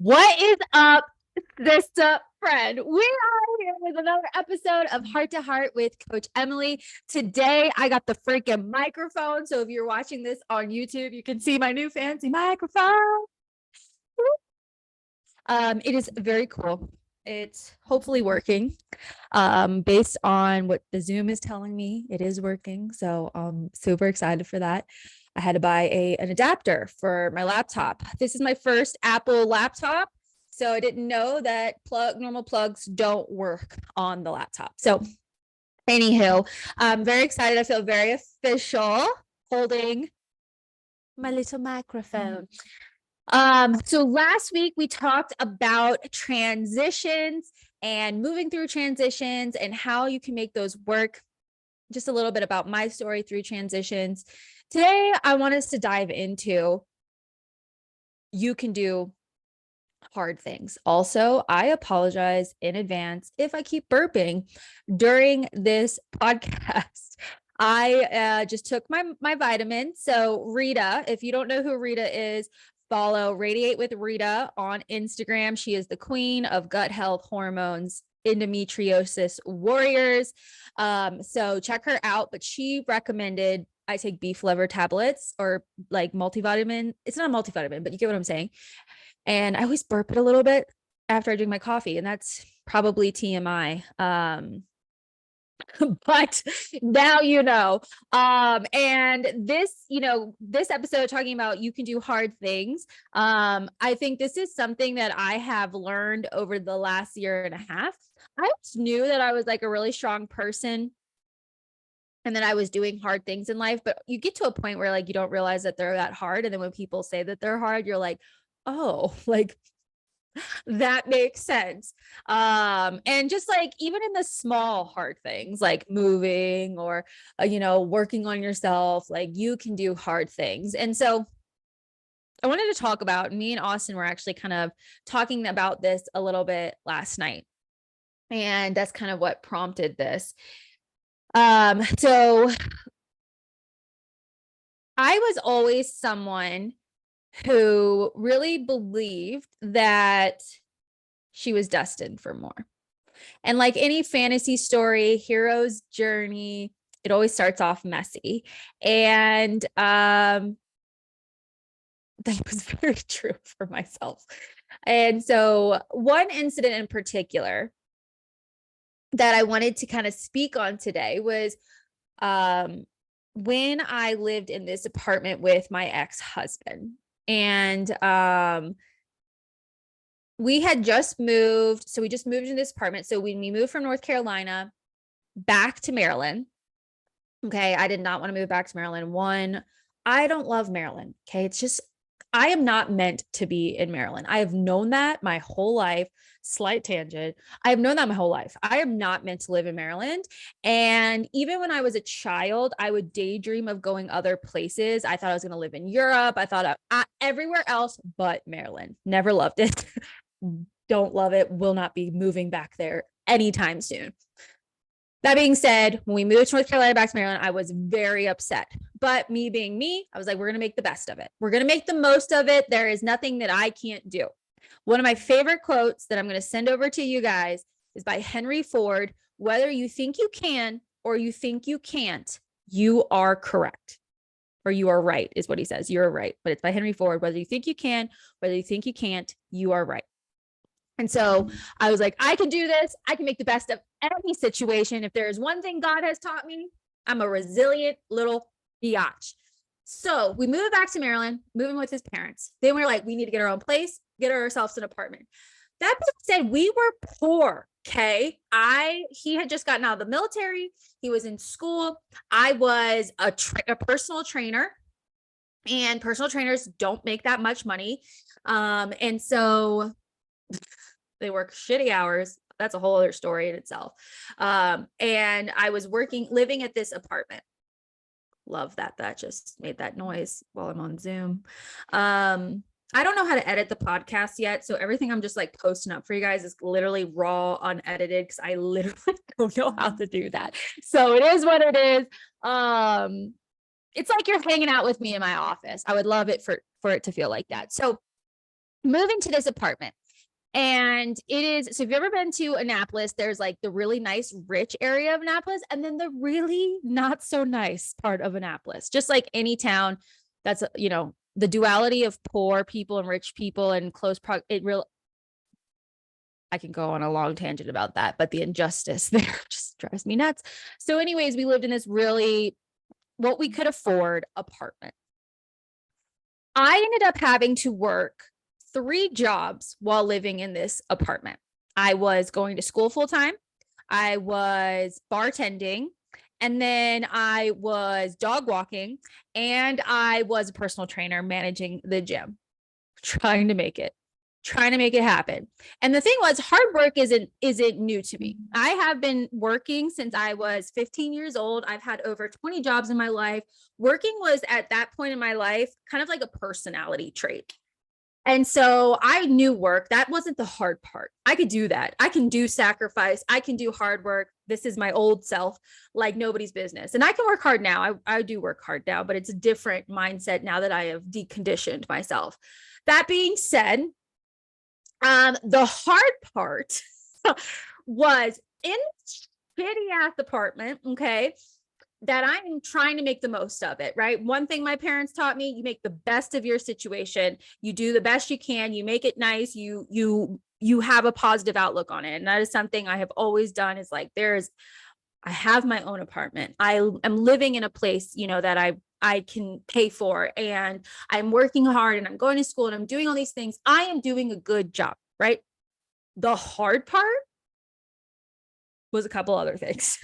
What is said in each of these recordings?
What is up, sister friend? We are here with another episode of Heart to Heart with Coach Emily. Today, I got the freaking microphone. So if you're watching this on YouTube, you can see my new fancy microphone. It is very cool. It's hopefully working. Based on what the Zoom is telling me, it is working. So I'm super excited for that. I had to buy an adapter for my laptop. This is my first Apple laptop. So I didn't know that normal plugs don't work on the laptop. So anywho, I'm very excited. I feel very official holding my little microphone. So last week we talked about transitions and moving through transitions and how you can make those work. Just a little bit about my story through transitions. Today, I want us to dive into you can do hard things. Also, I apologize in advance if I keep burping during this podcast. I just took my vitamins. So Rita, if you don't know who Rita is, follow Radiate with Rita on Instagram. She is the queen of gut health, hormones, endometriosis warriors. So check her out. But she recommended I take beef liver tablets or like multivitamin. It's not a multivitamin, but you get what I'm saying. And I always burp it a little bit after I drink my coffee, and that's probably TMI. But now you know. And this episode talking about you can do hard things. I think this is something that I have learned over the last year and a half. I always knew that I was like a really strong person and that I was doing hard things in life, but you get to a point where like you don't realize that they're that hard. And then when people say that they're hard, you're like, oh, like that makes sense. And just like even in the small hard things like moving or working on yourself, like you can do hard things. And so I wanted to talk about, me and Austin were actually kind of talking about this a little bit last night. And that's kind of what prompted this. So I was always someone who really believed that she was destined for more. And like any fantasy story, hero's journey, it always starts off messy. And that was very true for myself. And so one incident in particular that I wanted to kind of speak on today was when I lived in this apartment with my ex-husband. And we had just moved. So we just moved in this apartment. So when we moved from North Carolina back to Maryland, okay, I did not want to move back to Maryland. One, I don't love Maryland. Okay. It's just, I am not meant to be in Maryland. I have known that my whole life. Slight tangent. I have known that my whole life. I am not meant to live in Maryland. And even when I was a child, I would daydream of going other places. I thought I was going to live in Europe. I thought everywhere else but Maryland. Never loved it. Don't love it. Will not be moving back there anytime soon. That being said, when we moved to North Carolina back to Maryland, I was very upset. But me being me, I was like, we're going to make the best of it. We're going to make the most of it. There is nothing that I can't do. One of my favorite quotes that I'm going to send over to you guys is by Henry Ford. Whether you think you can or you think you can't, you are correct. Or you are right, is what he says. You're right. But it's by Henry Ford. Whether you think you can, whether you think you can't, you are right. And so I was like, I can do this. I can make the best of any situation. If there is one thing God has taught me, I'm a resilient little biatch. So we moved back to Maryland, moving with his parents. Then we were like, we need to get our own place, get ourselves an apartment. That being said, we were poor. Okay. He had just gotten out of the military. He was in school. I was a personal trainer, and personal trainers don't make that much money. And so they work shitty hours. That's a whole other story in itself. And I was living at this apartment. Love that. That just made that noise while I'm on Zoom. I don't know how to edit the podcast yet. So everything I'm just like posting up for you guys is literally raw, unedited, because I literally don't know how to do that. So it is what it is. It's like you're hanging out with me in my office. I would love it for it to feel like that. So moving to this apartment. And it is, so if you've ever been to Annapolis, there's like the really nice, rich area of Annapolis, and then the really not so nice part of Annapolis. Just like any town that's, you know, the duality of poor people and rich people and I can go on a long tangent about that, but the injustice there just drives me nuts. So anyways, we lived in this really, what we could afford apartment. I ended up having to work 3 jobs while living in this apartment. I was going to school full time. I was bartending, and then I was dog walking, and I was a personal trainer managing the gym, trying to make it happen. And the thing was, hard work isn't new to me. I have been working since I was 15 years old. I've had over 20 jobs in my life. Working was at that point in my life kind of like a personality trait. And so I knew work. That wasn't the hard part. I could do that. I can do sacrifice. I can do hard work. This is my old self, like nobody's business. And I can work hard now. I do work hard now, but it's a different mindset now that I have deconditioned myself. That being said, the hard part was in shitty ass apartment, okay, that I'm trying to make the most of it, right? One thing my parents taught me, you make the best of your situation. You do the best you can. You make it nice. You have a positive outlook on it. And that is something I have always done, is like, I have my own apartment. I am living in a place, you know, that I can pay for, and I'm working hard, and I'm going to school, and I'm doing all these things. I am doing a good job, right? The hard part was a couple other things.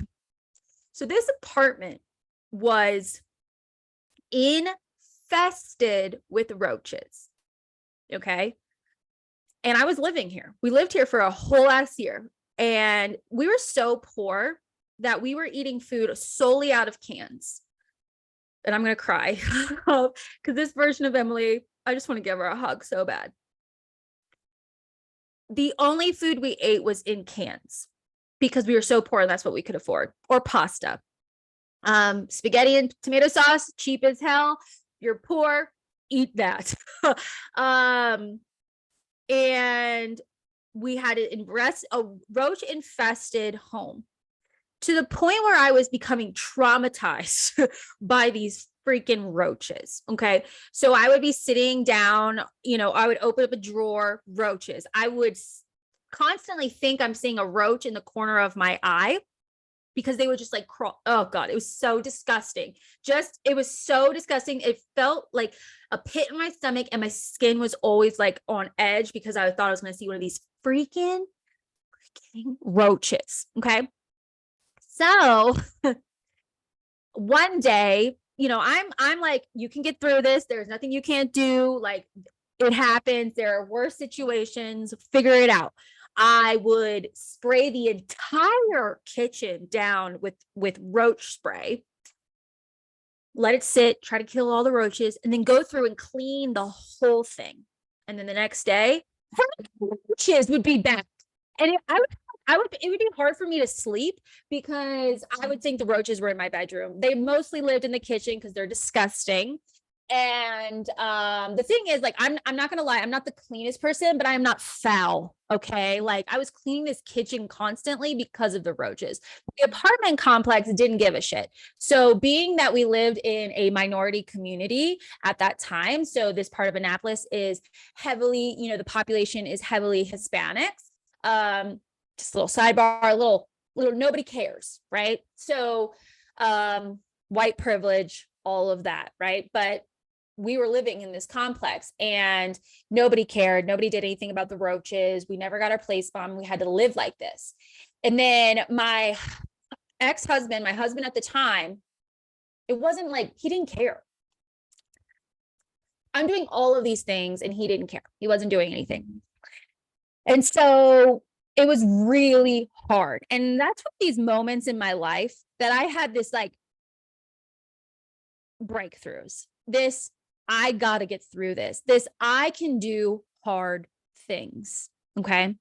So this apartment was infested with roaches. Okay. And I was living here. We lived here for a whole ass year. And we were so poor that we were eating food solely out of cans. And I'm going to cry because this version of Emily, I just want to give her a hug so bad. The only food we ate was in cans because we were so poor and that's what we could afford, or pasta. Spaghetti and tomato sauce, cheap as hell. You're poor, eat that. And we had a roach infested home, to the point where I was becoming traumatized by these freaking roaches. Okay. So I would be sitting down, you know, I would open up a drawer, roaches. I would constantly think I'm seeing a roach in the corner of my eye, because they would just like crawl. Oh God, it was so disgusting. It was so disgusting. It felt like a pit in my stomach, and my skin was always like on edge because I thought I was going to see one of these freaking roaches. Okay. So one day, you know, I'm like, you can get through this. There's nothing you can't do. Like, it happens. There are worse situations. Figure it out. I would spray the entire kitchen down with roach spray, let it sit, try to kill all the roaches, and then go through and clean the whole thing. And then the next day, roaches would be back. And it would be hard for me to sleep because I would think the roaches were in my bedroom. They mostly lived in the kitchen because they're disgusting. And the thing is, like, I'm not gonna lie, I'm not the cleanest person, but I am not foul. Okay. Like, I was cleaning this kitchen constantly because of the roaches. The apartment complex didn't give a shit. So being that we lived in a minority community at that time, so this part of Annapolis is heavily, you know, the population is heavily Hispanics. Just a little sidebar, little nobody cares, right? So white privilege, all of that, right? But we were living in this complex and nobody cared. Nobody did anything about the roaches. We never got our place bomb. We had to live like this. And then my ex-husband, my husband at the time, it wasn't like he didn't care. I'm doing all of these things and he didn't care. He wasn't doing anything. And so it was really hard. And that's what these moments in my life that I had this like breakthroughs. This, I got to get through this. This, I can do hard things. Okay.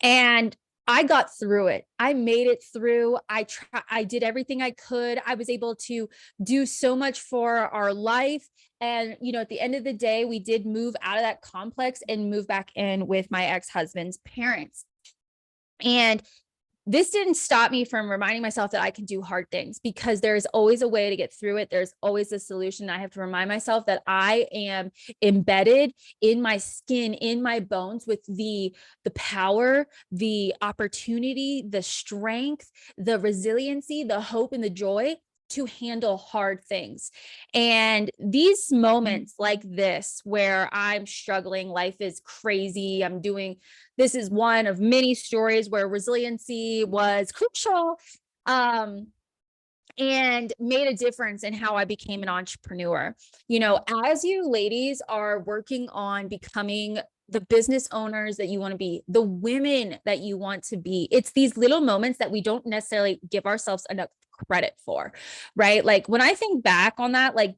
And I got through it. I made it through. I did everything I could. I was able to do so much for our life. And, at the end of the day, we did move out of that complex and move back in with my ex-husband's parents. And this didn't stop me from reminding myself that I can do hard things, because there's always a way to get through it. There's always a solution. I have to remind myself that I am embedded in my skin, in my bones, with the power, the opportunity, the strength, the resiliency, the hope, and the joy to handle hard things. And these moments like this, where I'm struggling, life is crazy, this is one of many stories where resiliency was crucial, and made a difference in how I became an entrepreneur. As you ladies are working on becoming the business owners that you want to be, the women that you want to be, it's these little moments that we don't necessarily give ourselves enough credit for, right? Like, when I think back on that, like,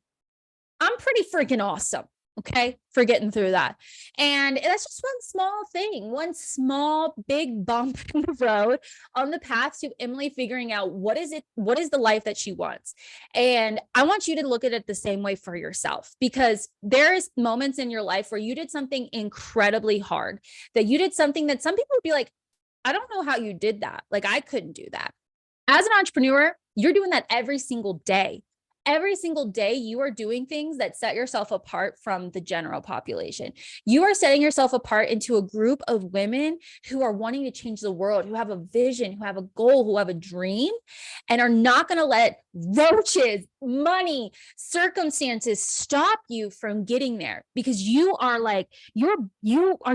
I'm pretty freaking awesome. Okay, for getting through that. And that's just one small thing, one small big bump in the road on the path to Emily figuring out what is the life that she wants. And I want you to look at it the same way for yourself, because there's moments in your life where you did something incredibly hard, that you did something that some people would be like, I don't know how you did that. Like, I couldn't do that. As an entrepreneur, you're doing that every single day. Every single day, you are doing things that set yourself apart from the general population. You are setting yourself apart into a group of women who are wanting to change the world, who have a vision, who have a goal, who have a dream, and are not going to let roaches, money, circumstances stop you from getting there, because you are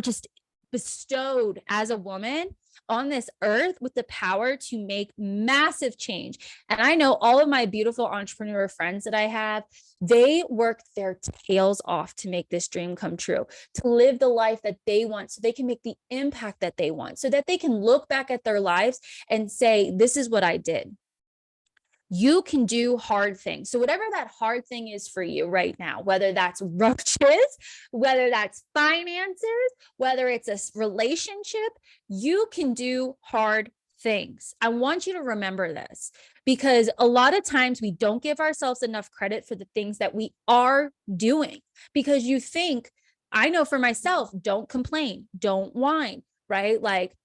just bestowed as a woman on this earth with the power to make massive change. And I know all of my beautiful entrepreneur friends that I have, they worked their tails off to make this dream come true, to live the life that they want, so they can make the impact that they want, so that they can look back at their lives and say, this is what I did. You can do hard things. So whatever that hard thing is for you right now, whether that's roaches, whether that's finances, whether it's a relationship, you can do hard things. I want you to remember this, because a lot of times we don't give ourselves enough credit for the things that we are doing, because you think, I know for myself, don't complain, don't whine, right? Like,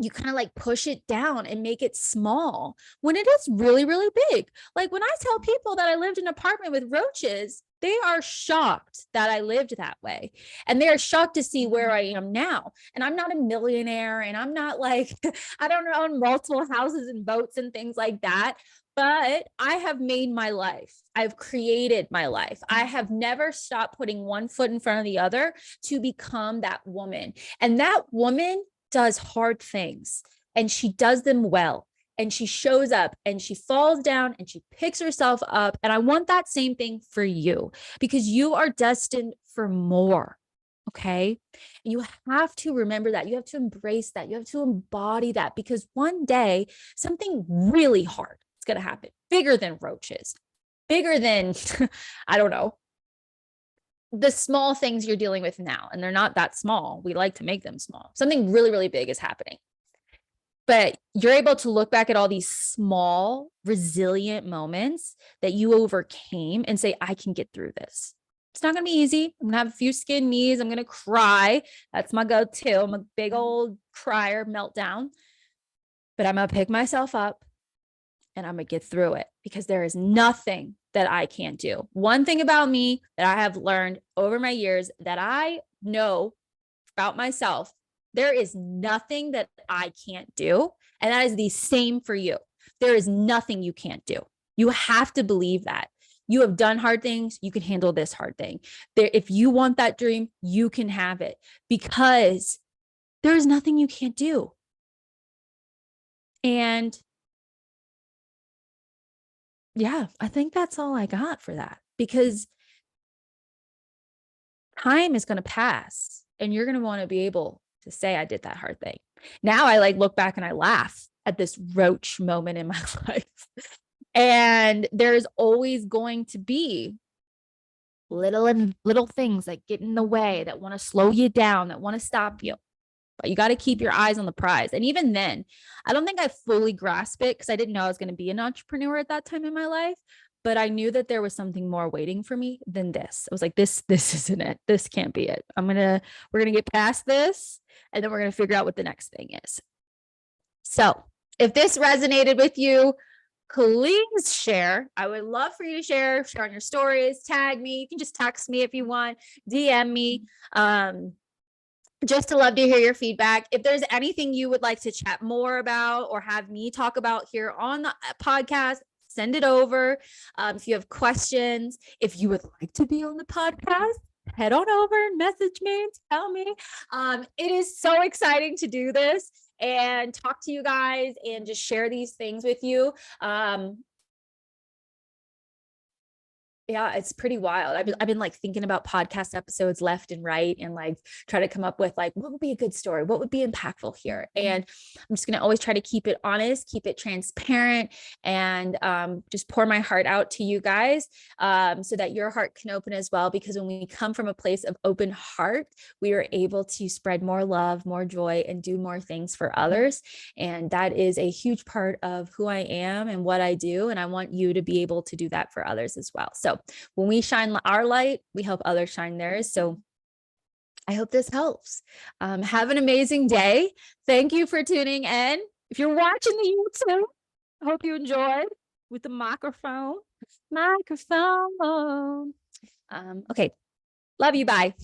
you kind of like push it down and make it small when it is really, really big. Like, when I tell people that I lived in an apartment with roaches, they are shocked that I lived that way. And they are shocked to see where I am now. And I'm not a millionaire, and I'm not like, I don't own multiple houses and boats and things like that. But I have made my life. I've created my life. I have never stopped putting one foot in front of the other to become that woman. And that woman does hard things, and she does them well, and she shows up, and she falls down, and she picks herself up. And I want that same thing for you, because you are destined for more. Okay. And you have to remember that. You have to embrace that. You have to embody that, because one day something really hard is going to happen, bigger than roaches, bigger than, I don't know, the small things you're dealing with now. And they're not that small. We like to make them small. Something really, really big is happening. But you're able to look back at all these small, resilient moments that you overcame and say, I can get through this. It's not going to be easy. I'm going to have a few skin knees. I'm going to cry. That's my go-to. I'm a big old crier, meltdown. But I'm going to pick myself up, and I'm going to get through it, because there is nothing that I can't do. One thing about me that I have learned over my years that I know about myself, there is nothing that I can't do. And that is the same for you. There is nothing you can't do. You have to believe that. You have done hard things. You can handle this hard thing. If you want that dream, you can have it, because there is nothing you can't do. And yeah, I think that's all I got for that, because time is going to pass, and you're going to want to be able to say, I did that hard thing. Now I like look back and I laugh at this roach moment in my life. And there's always going to be little things that get in the way, that want to slow you down, that want to stop you. but you got to keep your eyes on the prize. And even then, I don't think I fully grasped it because I didn't know I was going to be an entrepreneur at that time in my life. But I knew that there was something more waiting for me than this. I was like, this isn't it. This can't be it. We're going to get past this, and then we're going to figure out what the next thing is. So if this resonated with you, please share. I would love for you to share on your stories, tag me. You can just text me if you want, DM me. Just to love to hear your feedback. If there's anything you would like to chat more about or have me talk about here on the podcast, send it over. If you have questions, if you would like to be on the podcast, head on over and message me and tell me. It is so exciting to do this and talk to you guys and just share these things with you. Yeah, it's pretty wild. I've been like thinking about podcast episodes left and right and like try to come up with like, what would be a good story? What would be impactful here? And I'm just going to always try to keep it honest, keep it transparent, and just pour my heart out to you guys so that your heart can open as well. Because when we come from a place of open heart, we are able to spread more love, more joy, and do more things for others. And that is a huge part of who I am and what I do. And I want you to be able to do that for others as well. So when we shine our light, we help others shine theirs. So I hope this helps. Have an amazing day. Thank you for tuning in. If you're watching the YouTube, I hope you enjoyed with the microphone. Okay. Love you. Bye.